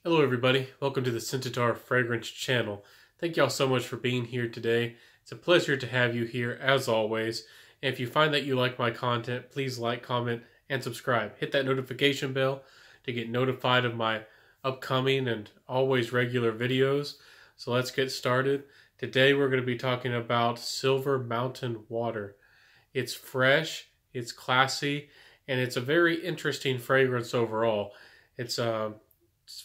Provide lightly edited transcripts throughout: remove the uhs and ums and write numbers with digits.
Hello everybody, welcome to the Scentaur Fragrance channel. Thank y'all so much for being here today. It's a pleasure to have you here as always. And if you find that you like my content, please like, comment, and subscribe. Hit that notification bell to get notified of my upcoming and always regular videos. So let's get started. Today we're going to be talking about Silver Mountain Water. It's fresh, it's classy, and it's a very interesting fragrance overall. It's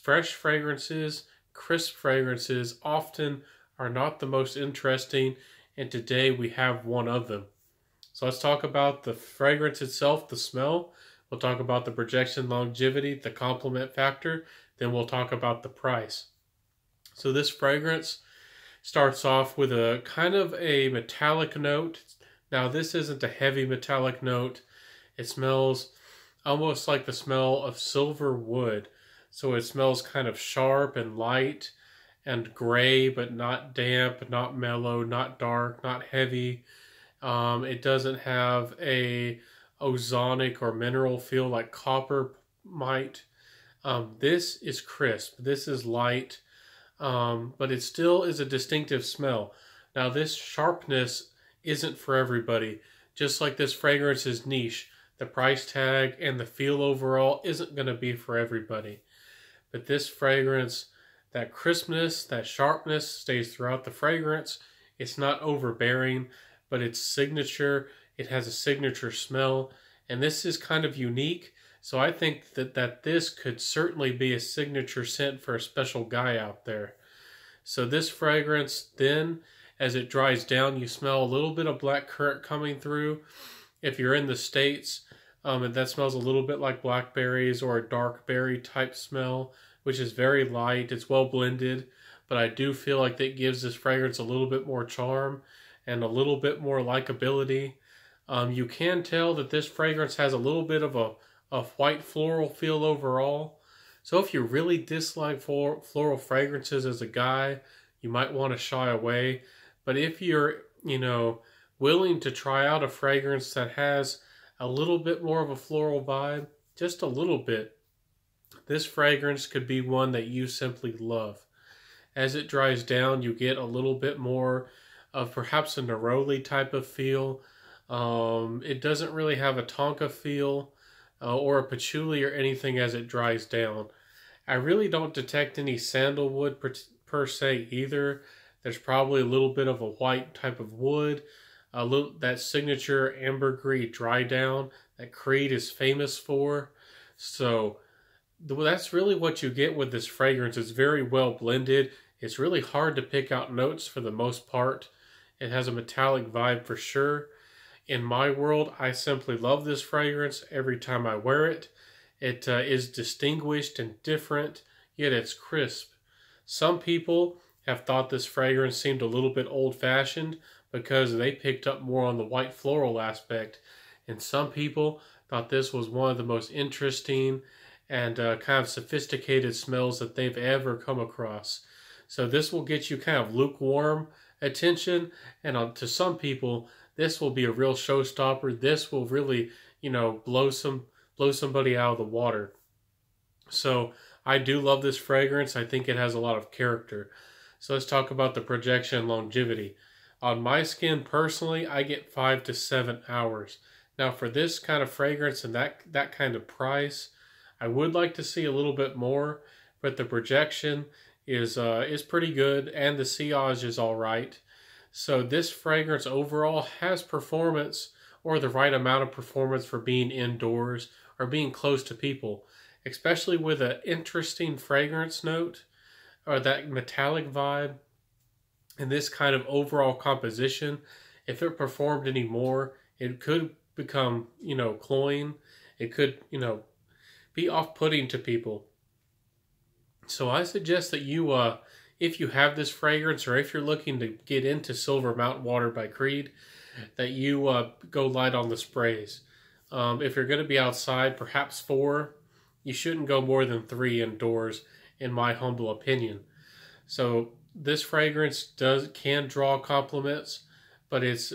fresh fragrances, crisp fragrances often are not the most interesting, and today we have one of them. So let's talk about the fragrance itself, the smell. We'll talk about the projection longevity, the complement factor, then we'll talk about the price. So this fragrance starts off with a kind of a metallic note. Now this isn't a heavy metallic note. It smells almost like the smell of silver wood. So it smells kind of sharp and light and gray, but not damp, not mellow, not dark, not heavy. It doesn't have a ozonic or mineral feel like copper might. This is crisp. This is light, but it still is a distinctive smell. Now this sharpness isn't for everybody. Just like this fragrance is niche, the price tag and the feel overall isn't going to be for everybody. But this fragrance, that crispness, that sharpness stays throughout the fragrance. It's not overbearing, but it's signature. It has a signature smell, and this is kind of unique. So I think that this could certainly be a signature scent for a special guy out there. So this fragrance, then, as it dries down, you smell a little bit of black currant coming through. If you're in the States, and that smells a little bit like blackberries or a dark berry type smell, which is very light. It's well blended, but I do feel like that gives this fragrance a little bit more charm and a little bit more likability. You can tell that this fragrance has a little bit of a white floral feel overall. So if you really dislike floral fragrances as a guy, you might want to shy away. But if you're, willing to try out a fragrance that has a little bit more of a floral vibe, just a little bit, this fragrance could be one that you simply love. As it dries down, you get a little bit more of perhaps a Neroli type of feel. It doesn't really have a tonka feel or a patchouli or anything as it dries down. I really don't detect any sandalwood per se either. There's probably a little bit of a white type of wood. That signature ambergris dry down that Creed is famous for. So that's really what you get with this fragrance. It's very well blended. It's really hard to pick out notes for the most part. It has a metallic vibe for sure. In my world, I simply love this fragrance every time I wear it. It is distinguished and different, yet it's crisp. Some people have thought this fragrance seemed a little bit old-fashioned because they picked up more on the white floral aspect. And some people thought this was one of the most interesting and kind of sophisticated smells that they've ever come across. So this will get you kind of lukewarm attention, and to some people, this will be a real showstopper. This will really, blow somebody out of the water. So I do love this fragrance. I think it has a lot of character. So let's talk about the projection longevity. On my skin, personally, I get 5 to 7 hours. Now, for this kind of fragrance and that kind of price, I would like to see a little bit more, but the projection is pretty good, and the sillage is all right. So this fragrance overall has performance, or the right amount of performance for being indoors or being close to people, especially with an interesting fragrance note or that metallic vibe. And this kind of overall composition, if it performed any more, it could become, cloying. It could, be off-putting to people. So I suggest that you, if you have this fragrance, or if you're looking to get into Silver Mountain Water by Creed, that you go light on the sprays. If you're going to be outside, perhaps 4. You shouldn't go more than 3 indoors, in my humble opinion. So this fragrance can draw compliments, but it's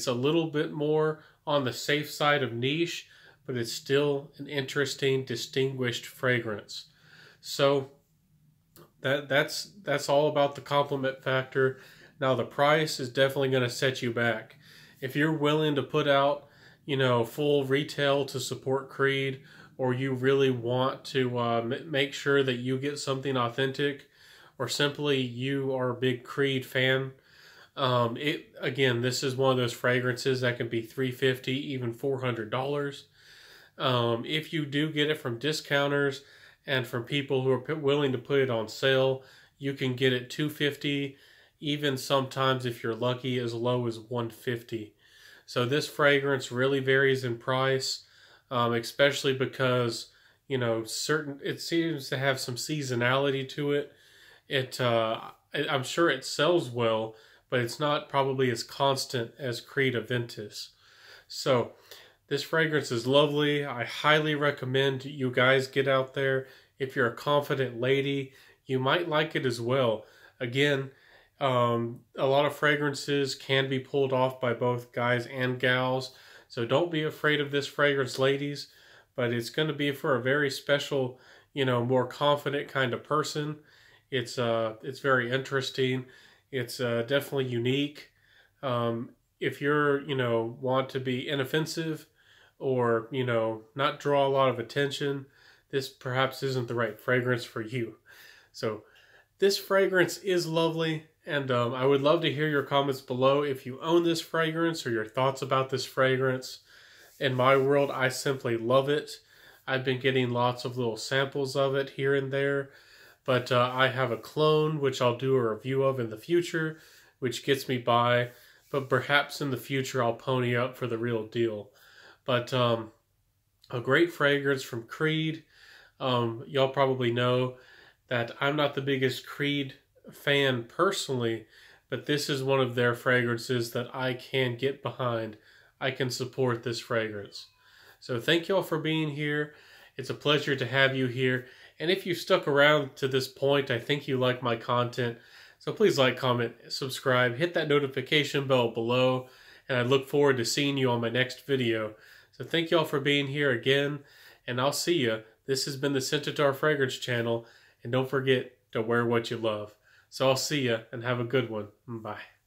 a little bit more on the safe side of niche, but it's still an interesting, distinguished fragrance. So that's all about the compliment factor. Now the price is definitely going to set you back. If you're willing to put out, full retail to support Creed, or you really want to make sure that you get something authentic, or simply you are a big Creed fan, this is one of those fragrances that can be $350, even $400. If you do get it from discounters and from people who are willing to put it on sale, you can get it $250, even sometimes if you're lucky as low as $150. So this fragrance really varies in price, especially because it seems to have some seasonality to it. I'm sure it sells well, but it's not probably as constant as Creed Aventus. So this fragrance is lovely. I highly recommend you guys get out there. If you're a confident lady, you might like it as well. Again, a lot of fragrances can be pulled off by both guys and gals. So don't be afraid of this fragrance, ladies. But it's going to be for a very special, more confident kind of person. It's very interesting. It's definitely unique. If you're, want to be inoffensive or, not draw a lot of attention, this perhaps isn't the right fragrance for you. So this fragrance is lovely, and I would love to hear your comments below if you own this fragrance or your thoughts about this fragrance. In my world, I simply love it. I've been getting lots of little samples of it here and there. But I have a clone, which I'll do a review of in the future, which gets me by. But perhaps in the future, I'll pony up for the real deal. But a great fragrance from Creed. Y'all probably know that I'm not the biggest Creed fan personally, but this is one of their fragrances that I can get behind. I can support this fragrance. So thank y'all for being here. It's a pleasure to have you here. And if you stuck around to this point, I think you like my content. So please like, comment, subscribe, hit that notification bell below, and I look forward to seeing you on my next video. So thank y'all for being here again, and I'll see you. This has been the Centaur Fragrance Channel, and don't forget to wear what you love. So I'll see you, and have a good one. Bye.